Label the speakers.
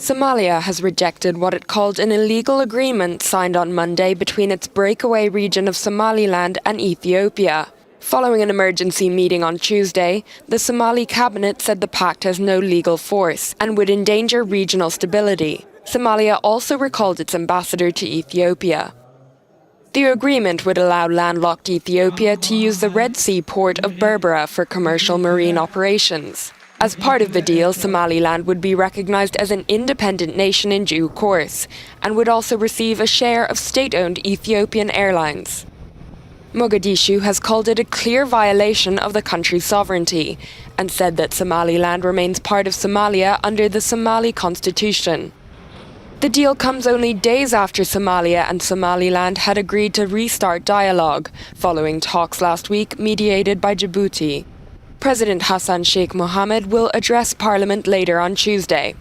Speaker 1: Somalia has rejected what it called an illegal agreement signed on Monday between its breakaway region of Somaliland and Ethiopia. Following an emergency meeting on Tuesday, the Somali cabinet said the pact has no legal force and would endanger regional stability. Somalia also recalled its ambassador to Ethiopia. The agreement would allow landlocked Ethiopia to use the Red Sea port of Berbera for commercial marine operations. As part of the deal, Somaliland would be recognized as an independent nation in due course, and would also receive a share of state-owned Ethiopian Airlines. Mogadishu has called it a clear violation of the country's sovereignty, and said that Somaliland remains part of Somalia under the Somali constitution. The deal comes only days after Somalia and Somaliland had agreed to restart dialogue, following talks last week mediated by Djibouti. President Hassan Sheikh Mohammed will address Parliament later on Tuesday.